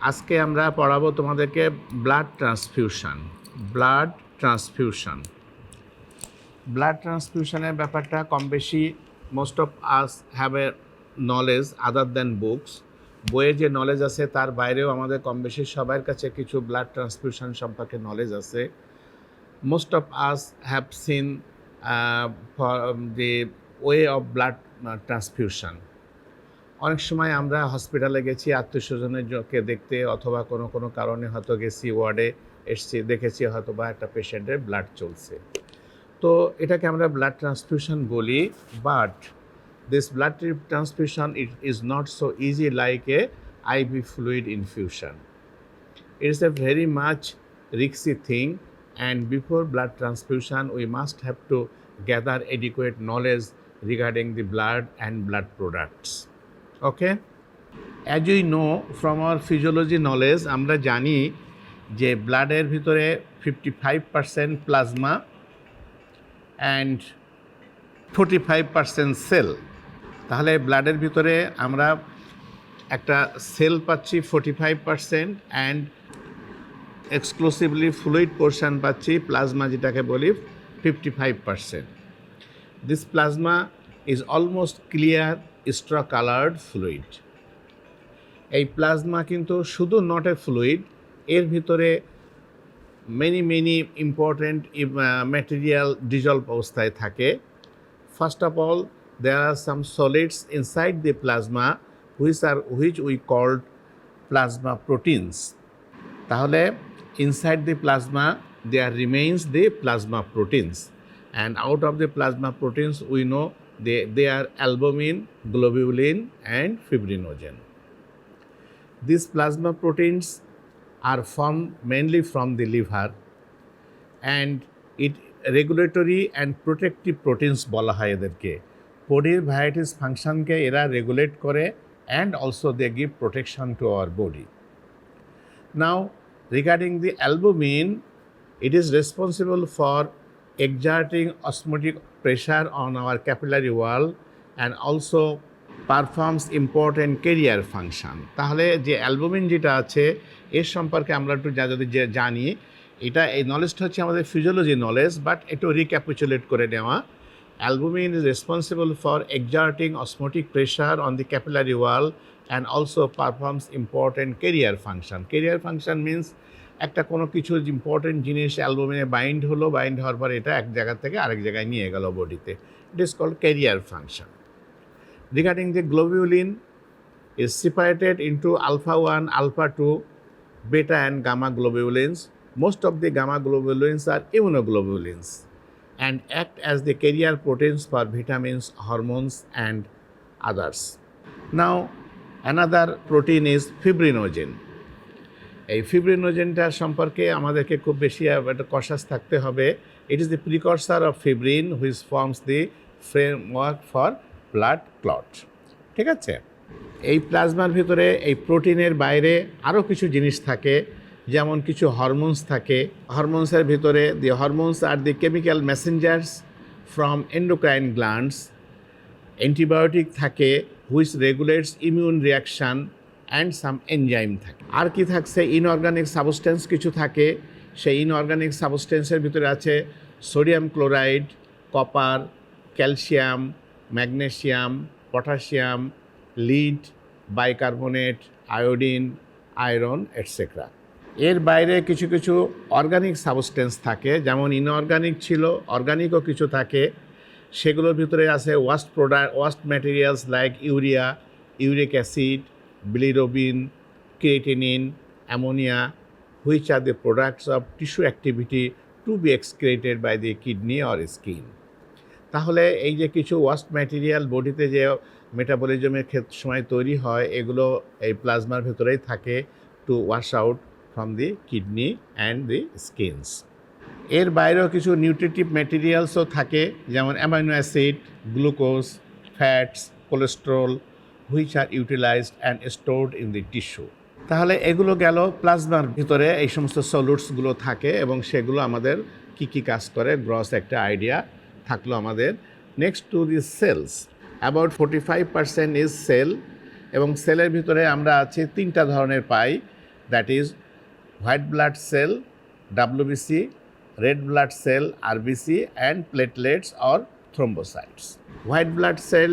আজকে আমরা পড়াবো তোমাদেরকে blood transfusion. Blood transfusion blood ট্রান্সফিউশনের ব্যাপারটা কম বেশি most of us have a knowledge other than books. বইয়ের যে নলেজ আছে তার বাইরেও আমাদের কম বেশি সবার কাছে কিছু ব্লাড ট্রান্সফিউশন সম্পর্কে নলেজ আছে। Most of us have seen the way of blood transfusion. অনেক সময় আমরা হসপিটালে গেছি আত্মীয় স্বজনেরকে দেখতে, অথবা কোনো কোনো কারণে হয়তো গেছি, ওয়ার্ডে এসছি, দেখেছি হয়তো বা একটা পেশেন্টের ব্লাড চলছে, তো এটাকে আমরা ব্লাড ট্রান্সফিউশন বলি। But this blood transfusion is not so easy like a IV fluid infusion. It is a very much risky thing, and before blood transfusion we must have to gather adequate knowledge regarding the blood and blood products. Okay, as you know from our physiology knowledge, আমরা জানি যে ব্লাডের ভিতরে 55% plasma and 45% sell. তাহলে ব্লাডের ভিতরে আমরা একটা সেল পাচ্ছি 45% অ্যান্ড এক্সক্লুসিভলি ফ্লুইড পোর্শন পাচ্ছি প্লাজমা, যেটাকে বলি 55%. This plasma is almost clear straw coloured fluid. এই প্লাজমা কিন্তু শুধু নট এ ফ্লুইড, এর ভিতরে মেনি ইম্পর্টেন্ট ম্যাটেরিয়াল ডিজলভ অবস্থায় থাকে। First of all there are some solids inside the plasma which we called plasma proteins. তাহলে inside the plasma there remains the plasma proteins, and out of the plasma proteins we know they are albumin, globulin and fibrinogen. These plasma proteins are formed mainly from the liver, and it regulatory and protective proteins বলা হয় এদেরকে। বডির varieties ফাংশনকে এরা regulate করে, and also they give protection to our body. Now regarding the albumin, it is responsible for exerting osmotic pressure on our capillary wall and also performs important carrier function. তাহলে যে albumin যেটা আছে এর সম্পর্কে আমরা একটু যদি জানি, এটা এই নলেজটা হচ্ছে আমাদের ফিজিওলজি নলেজ, বাট একটু রিক্যাপিচুলেট করে নেওয়া। Albumin is responsible for exerting osmotic pressure on the capillary wall and also performs important carrier function. Carrier function means একটা কোনো কিছু ইম্পর্টেন্ট জিনিস অ্যালবুমিনে বাইন্ড হলো, বাইন্ড হওয়ার পর এটা এক জায়গা থেকে আরেক জায়গায় নিয়ে গেল বডিতে। It is called carrier function. Regarding the globulin is separated into alpha 1, alpha 2, beta and gamma globulins. Most of the gamma globulins are immunoglobulins and act as the carrier proteins for vitamins, hormones and others. Now another protein is fibrinogen. এই ফিব্রিনোজেনটার সম্পর্কে আমাদেরকে খুব বেশি একটা cautious থাকতে হবে। It is the precursor of fibrin which forms the framework for blood clot. ঠিক আছে, এই প্লাজমার ভিতরে এই প্রোটিনের বাইরে আরও কিছু জিনিস থাকে, যেমন কিছু হরমোনস থাকে। হরমোনসের ভিতরে দি হরমোনস আর the chemical messengers from endocrine glands. Antibiotic থাকে which regulates immune reaction and some enzyme থাকে। আর কি থাকছে, ইনঅর্গানিক সাবস্টেন্স কিছু থাকে। সেই ইনঅর্গানিক সাবস্টেন্সের ভিতরে আছে sodium chloride, copper, calcium, magnesium, potassium, lead, bicarbonate, iodine, iron etcetera. এর বাইরে কিছু কিছু অর্গানিক সাবস্টেন্স থাকে, যেমন ইনঅর্গানিক ছিল, অর্গানিকও কিছু থাকে। সেগুলোর ভিতরে আছে waste materials like urea, uric acid, bilirubin, creatinine, ammonia, which are the products of tissue activity to be excreted by the kidney or skin. তাহলে এই যে কিছু ওয়াস্ট ম্যাটেরিয়াল বডিতে যে মেটাবলিজমের সময় তৈরি হয়, এগুলো এই প্লাজমার ভেতরেই থাকে two wash out from the kidney and the skins. এর বাইরেও কিছু নিউট্রিটিভ ম্যাটেরিয়ালসও থাকে, যেমন amino acid, glucose, fats, cholesterol, which are utilised and stored in the tissue. তাহলে এগুলো গেল প্লাজমার ভিতরে এই সমস্ত সলিউডসগুলো থাকে, এবং সেগুলো আমাদের কী কী কাজ করে গ্রস একটা আইডিয়া থাকলো আমাদের। Next to the cells, about 45% is cell, এবং সেলের ভিতরে আমরা আছি তিনটা ধরনের পাই। that is white blood cell, WBC, red blood cell, RBC, and platelets or thrombocytes. White blood cell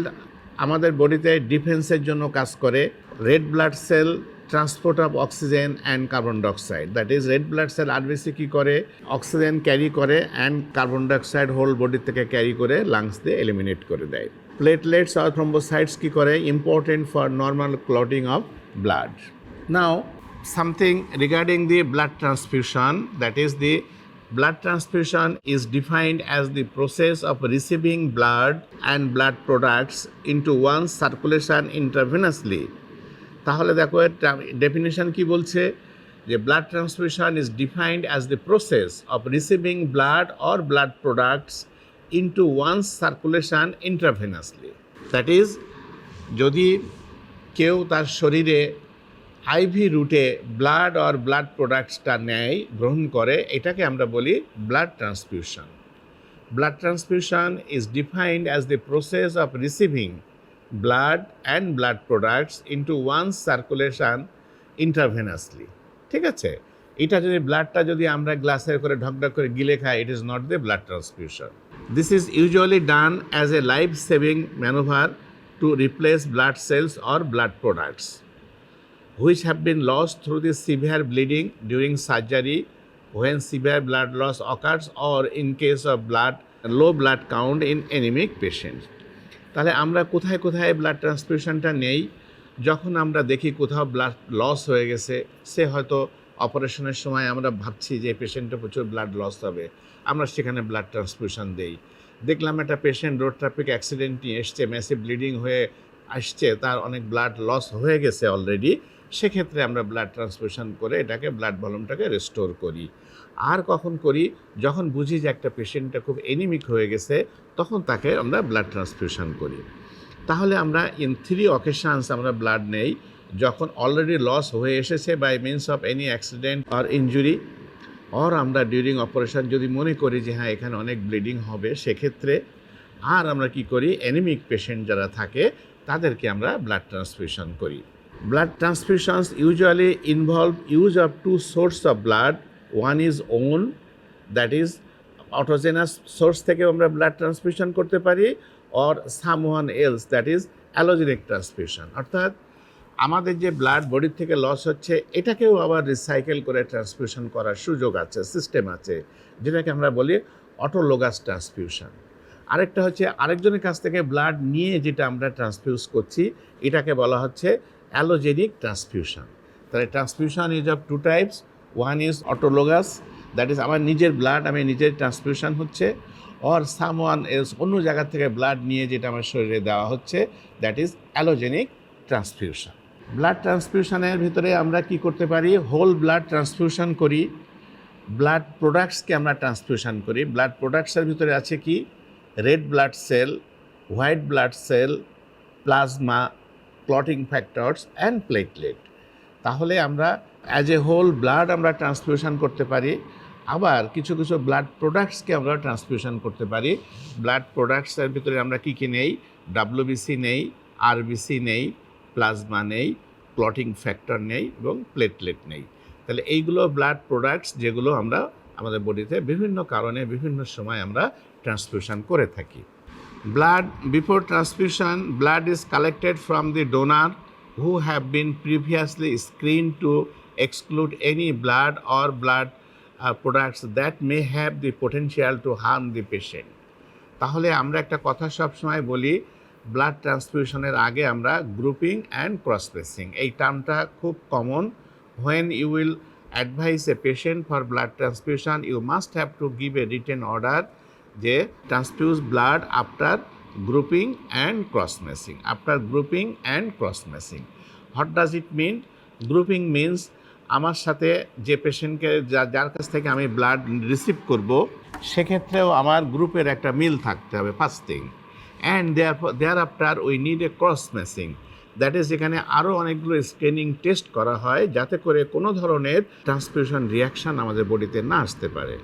আমাদের বডিতে ডিফেন্সের জন্য কাজ করে। Red blood cell transport of oxygen and carbon dioxide, that is red blood cell RBC কী করে, oxygen carry করে and carbon dioxide whole বডির থেকে ক্যারি করে লাংস দিয়ে এলিমিনেট করে দেয়। প্লেটলেটস আর থ্রোম্বোসাইটস কী করে, important for normal clotting of blood. Now something regarding the blood transfusion, that is the blood transfusion is defined as the process of receiving blood and blood products into one's circulation intravenously. তাহলে দেখো definition কি বলছে, যে blood transfusion is defined as the process of receiving blood or blood products into one's circulation intravenously. That is, যদি কেউ তার শরীরে ivy রুটে ব্লাড আর ব্লাড প্রোডাক্টসটা নেয়, গ্রহণ করে, এটাকে আমরা বলি blood transfusion. Blood transfusion is defined as the process of receiving blood and blood products into one circulation intravenously. ঠিক আছে, এটা যদি ব্লাডটা যদি আমরা গ্লাসের করে ঢকঢক করে গিলে খাই, it is not the blood transfusion. This is usually done as a life saving manoeuvre to replace blood cells or blood products which have been lost through the severe bleeding during surgery when severe blood loss occurs or in case of low blood count in anemic patients. তাহলে আমরা কোথায় কোথায় blood ট্রান্সফিউশনটা নেই, যখন আমরা দেখি কোথাও blood loss হয়ে গেছে, সে হয়তো অপারেশনের সময় আমরা ভাবছি যে পেশেন্টের প্রচুর ব্লাড লস হবে, আমরা সেখানে ব্লাড ট্রান্সফিউশন দেই। দেখলাম একটা পেশেন্ট রোড ট্রাফিক অ্যাক্সিডেন্ট নিয়ে এসছে, ম্যাসিভ ব্লিডিং হয়ে আসছে, তার অনেক ব্লাড লস হয়ে গেছে অলরেডি, সেক্ষেত্রে আমরা ব্লাড ট্রান্সফিউশন করে এটাকে ব্লাড ভলিউমটাকে রেস্টোর করি। আর কখন করি, যখন বুঝি যে একটা পেশেন্টটা খুব এনিমিক হয়ে গেছে, তখন তাকে আমরা ব্লাড ট্রান্সফিউশন করি। তাহলে আমরা ইন 3 অকেশনস আমরা ব্লাড নেই, যখন অলরেডি লস হয়ে এসেছে by means of any accident or injury, or আমরা ডিউরিং অপারেশন যদি মনে করি যে হ্যাঁ এখানে অনেক ব্লিডিং হবে, সেক্ষেত্রে আর আমরা কি করি, এনিমিক পেশেন্ট যারা থাকে তাদেরকে আমরা ব্লাড ট্রান্সফিউশন করি। Blood transfusions usually involve use of 2 sources of blood. One is own, that is autogenous source থেকে আমরা ব্লাড ট্রান্সফিউশন করতে পারি, or someone else, that is allogenic transfusion। অর্থাৎ আমাদের যে ব্লাড বডির থেকে লস হচ্ছে, এটাকেও আবার রিসাইকেল করে ট্রান্সফিউশন করার সুযোগ আছে, সিস্টেম আছে, যেটাকে আমরা বলি অটোলোগাস ট্রান্সফিউশন। আরেকটা হচ্ছে আরেকজনের কাছ থেকে ব্লাড নিয়ে যেটা আমরা ট্রান্সফিউজ করছি, এটাকে বলা হচ্ছে অ্যালোজেনিক ট্রান্সফিউশন। তাহলে transfusion is of 2 types. One is autologous, that is আমার নিজের ব্লাড, আমি নিজের ট্রান্সফিউশন হচ্ছে, অর সামওয়ান এলস, অন্য জায়গা থেকে ব্লাড নিয়ে যেটা আমার শরীরে দেওয়া হচ্ছে, that is allogenic transfusion. Blood ট্রান্সফিউশনের ভিতরে আমরা কি করতে পারি, হোল ব্লাড ট্রান্সফিউশন করি, ব্লাড প্রোডাক্টসকে আমরা ট্রান্সফিউশন করি। ব্লাড প্রোডাক্টসের ভিতরে আছে কি, red blood cell, white blood cell, plasma, clotting factors and platelet. তাহলে আমরা অ্যাজ এ হোল ব্লাড আমরা ট্রান্সফিউশন করতে পারি, আবার কিছু কিছু ব্লাড প্রোডাক্টসকে আমরা ট্রান্সফিউশন করতে পারি। ব্লাড প্রোডাক্টসের ভিতরে আমরা কী কী নেই, WBC নেই, RBC নেই, প্লাজমা নেই, ক্লটিং ফ্যাক্টর নেই এবং প্লেটলেট নেই। তাহলে এইগুলো ব্লাড প্রোডাক্টস যেগুলো আমরা আমাদের বডিতে বিভিন্ন কারণে বিভিন্ন সময় আমরা ট্রান্সফিউশন করে থাকি। Blood, before transfusion, blood is collected from the donor who have been previously screened to exclude any blood or blood products that may have the potential to harm the patient. তাহলে আমরা একটা কথা সবসময় বলি, blood ট্রান্সফিউশনের আগে আমরা grouping and cross matching, এই টার্মটা খুব common. When you will advise a patient for blood transfusion, you must have to give a written order যে transfuse blood after grouping and cross matching, after grouping and cross matching. What does it mean? Grouping means আমার সাথে যে পেশেন্টকে যার কাছ থেকে আমি blood receive করব, সেক্ষেত্রেও আমার গ্রুপের একটা মিল থাকতে হবে, first thing. And thereafter we need a cross matching, that is এখানে আরও অনেকগুলো স্ক্রিনিং টেস্ট করা হয় যাতে করে কোনো ধরনের ট্রান্সফিউশন রিয়াকশান আমাদের বডিতে না আসতে পারে।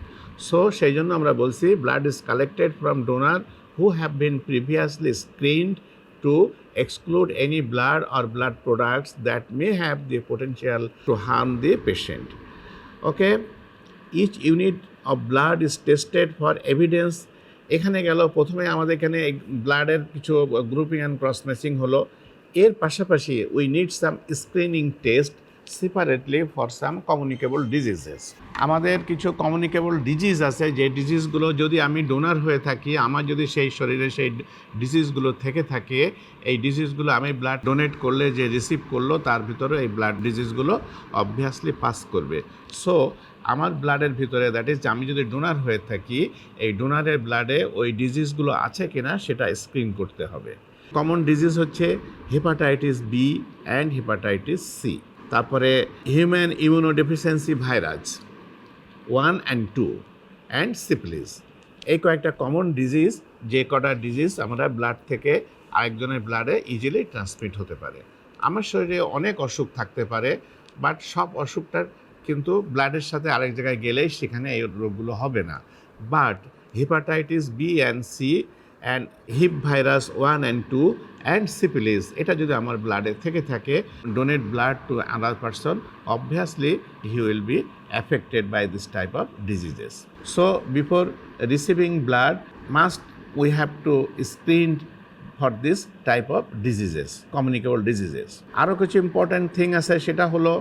সো সেই জন্য আমরা বলছি blood is collected from donor who have been previously screened to exclude any blood or blood products that may have the potential to harm the patient. Okay, each unit of blood is tested for evidence. এখানে গেল প্রথমে আমাদের এখানে ব্লাডের কিছু grouping and cross matching হলো। এর পাশাপাশি we need some screening test separately for some communicable diseases. আমাদের কিছু কমিউনিকেবল ডিজিজ আছে, যে ডিজিজগুলো যদি আমি ডোনার হয়ে থাকি, আমার যদি সেই শরীরে সেই ডিজিজগুলো থেকে থাকে, এই ডিজিজগুলো আমি ব্লাড ডোনেট করলে যে রিসিভ করলো তার ভিতরে এই ব্লাড ডিজিজগুলো অবভিয়াসলি পাস করবে। সো আমার ব্লাডের ভিতরে, দ্যাট ইজ আমি যদি ডোনার হয়ে থাকি, এই ডোনারের ব্লাডে ওই ডিজিজগুলো আছে কিনা সেটা স্ক্রিন করতে হবে। কমন ডিজিজ হচ্ছে hepatitis B and hepatitis C, তারপরে human immunodeficiency virus 1 and 2 and syphilis. এই কয়েকটা কমন ডিজিজ, যে কটা ডিজিজ আমরা ব্লাড থেকে আরেকজনের ব্লাডে ইজিলি ট্রান্সমিট হতে পারে। আমার শরীরে অনেক অসুখ থাকতে পারে, বাট সব অসুখটার কিন্তু ব্লাডের সাথে আরেক জায়গায় গেলেই সেখানে এই রোগগুলো হবে না। But hepatitis B and C and HIV virus 1 and 2 and syphilis, এটা যদি আমার ব্লাডে থেকে থাকে, donate blood to another person, obviously he will be affected by this type of diseases. So before receiving blood, must we have to screen for this type of diseases, communicable diseases. আরও কিছু important thing আছে, সেটা হলো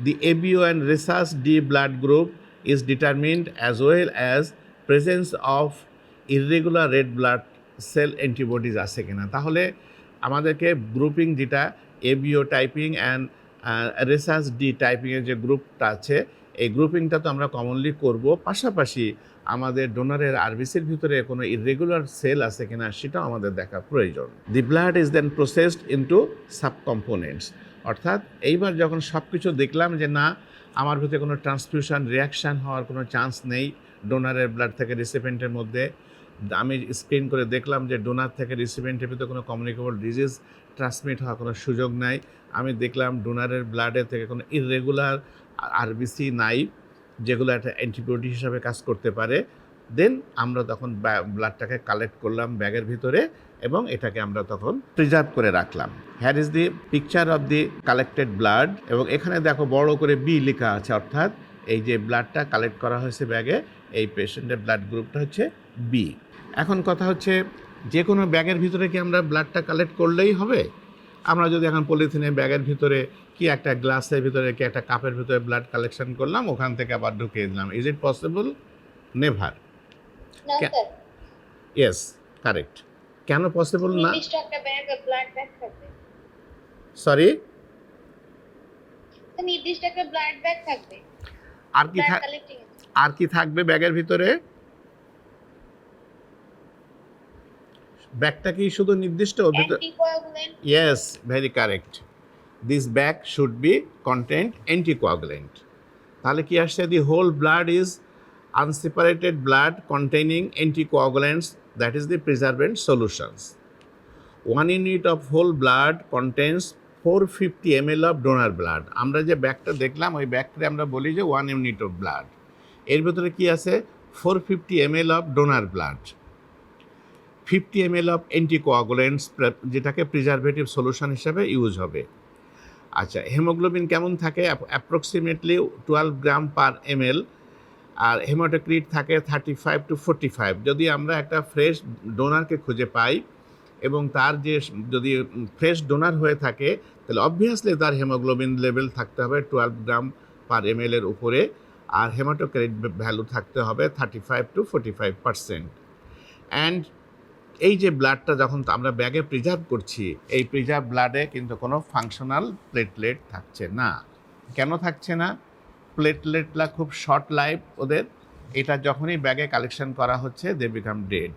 the ABO and Rhesus D blood group is determined as well as presence of irregular red blood cell antibodies আছে কিনা। তাহলে আমাদেরকে grouping যেটা ABO typing and Rhesus D টাইপিংয়ের যে গ্রুপটা আছে, এই গ্রুপিংটা তো আমরা কমনলি করব, পাশাপাশি আমাদের ডোনারের আরবিসির ভিতরে কোনো ইররেগুলার সেল আছে কিনা সেটাও আমাদের দেখা প্রয়োজন। The blood is then processed into sub components, অর্থাৎ এইবার যখন সব কিছু দেখলাম যে না, আমার ভিতরে কোনো ট্রান্সফিউশন রিয়াকশান হওয়ার কোনো চান্স নেই ডোনারের ব্লাড থেকে রিসিপেন্টের মধ্যে, আমি স্ক্রিন করে দেখলাম যে ডোনার থেকে রিসিপেন্টের ভিতরে কোনো কমিউনিকেবল ডিজিজ ট্রান্সমিট হওয়ার কোনো সুযোগ নাই, আমি দেখলাম ডোনারের ব্লাডের থেকে কোনো ইররেগুলার আরবিসি নাই যেগুলো একটা অ্যান্টিবডি হিসাবে কাজ করতে পারে, দেন আমরা তখন ব্লাডটাকে কালেক্ট করলাম ব্যাগের ভিতরে এবং এটাকে আমরা তখন প্রিজার্ভ করে রাখলাম। হ্যার is the picture of the collected blood, এবং এখানে দেখো বড় করে বি লেখা আছে, অর্থাৎ এই যে ব্লাডটা কালেক্ট করা হয়েছে ব্যাগে, এই পেশেন্টের ব্লাড গ্রুপটা হচ্ছে বি। এখন কথা হচ্ছে, যে কোনো ব্যাগের ভিতরে কি আমরা ব্লাডটা কালেক্ট করলেই হবে? আমরা যদি এখন পলিথিনের ব্যাগের ভিতরে কি একটা গ্লাসের ভিতরে কি একটা কাপের ভিতরে ব্লাড কালেকশন করলাম, ওখান থেকে আবার ঢুকিয়ে দিলাম, is it possible? Never. Yes, correct. কেন পসিবল না? সরি, আর কি থাকবে ব্যাগের ভিতরে? ব্যাগটা কি শুধু নির্দিষ্ট? Yes, very correct. This bag should be content anticoagulant. তাহলে কি আসছে? The whole blood is unseparated blood containing anticoagulants, that is the preservant solutions. 1 unit of whole blood contains 450 ml of donor blood. আমরা যে ব্যাগটা দেখলাম, ওই ব্যাগটা আমরা বলি যে 1 unit of blood, এর ভিতরে কি আছে? 450 ml of donor blood, 50 ml of anticoagulants, যেটাকে প্রিজারভেটিভ সলিউশন হিসাবে ইউজ হবে। আচ্ছা, হেমোগ্লোবিন কেমন থাকে? অ্যাপ্রক্সিমেটলি 12 গ্রাম পার ml, আর হেমাটোক্রিট থাকে 35 to 45। যদি আমরা একটা ফ্রেশ ডোনারকে খুঁজে পাই এবং তার যে যদি ফ্রেশ ডোনার হয়ে থাকে, তাহলে অবভিয়াসলি তার হেমোগ্লোবিন লেভেল থাকতে হবে 12 গ্রাম পার ml এর উপরে, আর হেমাটোক্রিট ভ্যালু থাকতে হবে 35 to 45%। অ্যান্ড এই যে ব্লাডটা যখন আমরা ব্যাগে প্রিজার্ভ করছি, এই প্রিজার্ভ ব্লাডে কিন্তু কোনো ফাংশনাল প্লেটলেট থাকছে না। কেন থাকছে না? প্লেটলেটলা খুব শর্ট লাইফ ওদের, এটা যখনই ব্যাগে কালেকশন করা হচ্ছে দে বিকাম ডেড।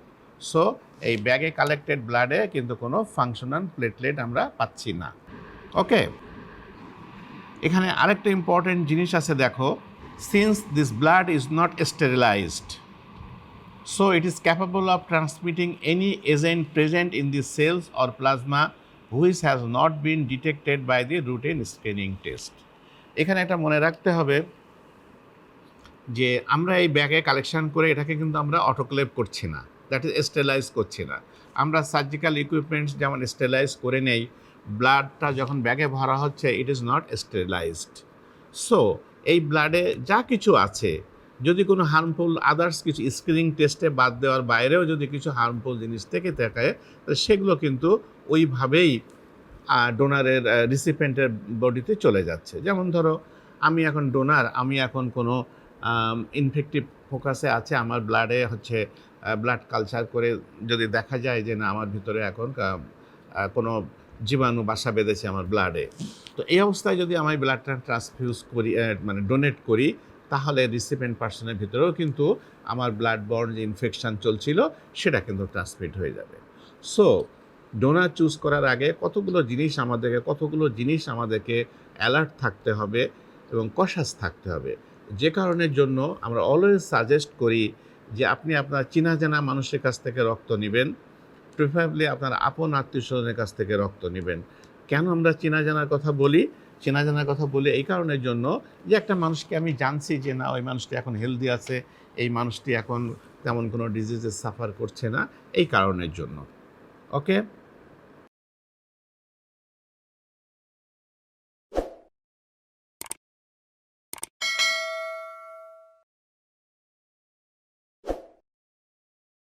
সো এই ব্যাগে কালেক্টেড ব্লাডে কিন্তু কোনো ফাংশনাল প্লেটলেট আমরা পাচ্ছি না। ওকে, এখানে আরেকটা ইম্পর্টেন্ট জিনিস আছে, দেখো, since this blood is not sterilised, so it is capable of transmitting any agent present in the cells or plasma which has not been detected by the routine screening test. এখানে একটা মনে রাখতে হবে যে আমরা এই ব্যাগে কালেকশন করে এটাকে কিন্তু আমরা অটোক্লেভ করছি না, দ্যাট ইজ স্টেলাইজ করছি না। আমরা সার্জিক্যাল ইকুইপমেন্টস যেমন স্টেলাইজ করে নেই, ব্লাডটা যখন ব্যাগে ভরা হচ্ছে ইট ইজ নট স্টেলাইজড। সো এই ব্লাডে যা কিছু আছে, যদি কোনো হার্মফুল আদার্স কিছু স্ক্রিনিং টেস্টে বাদ দেওয়ার বাইরেও যদি কিছু হার্মফুল জিনিস থেকে থাকে, তাহলে সেগুলো কিন্তু ওইভাবেই ডোনারের রিসিপেন্টের বডিতে চলে যাচ্ছে। যেমন ধরো আমি এখন ডোনার, আমি এখন কোনো ইনফেক্টিভ ফোকাসে আছে, আমার ব্লাডে হচ্ছে ব্লাড কালচার করে যদি দেখা যায় যে না আমার ভিতরে এখন কোনো জীবাণু বাসা বেঁধেছে আমার ব্লাডে, তো এই অবস্থায় যদি আমি ব্লাডটা ট্রান্সফিউজ করি, মানে ডোনেট করি, তাহলে রিসিপেন্ট পার্সনের ভিতরেও কিন্তু আমার ব্লাড বর্ন যে ইনফেকশান চলছিল সেটা কিন্তু ট্রান্সমিট হয়ে যাবে। সো ডোনার চুজ করার আগে কতগুলো জিনিস আমাদেরকে অ্যালার্ট থাকতে হবে এবং কশাস থাকতে হবে। যে কারণের জন্য আমরা অলওয়েজ সাজেস্ট করি যে আপনি আপনার চেনা জানা মানুষের কাছ থেকে রক্ত নেবেন, প্রিফারেবলি আপনার আপন আত্মীয়স্বজনের কাছ থেকে রক্ত নেবেন। কেন আমরা চেনা জানার কথা বলি? চেনা জানার কথা বলি এই কারণের জন্য যে একটা মানুষকে আমি জানছি যে না ওই মানুষটি এখন হেলদি আছে, এই মানুষটি এখন তেমন কোনো ডিজিজে সাফার করছে না, এই কারণের জন্য। ওকে।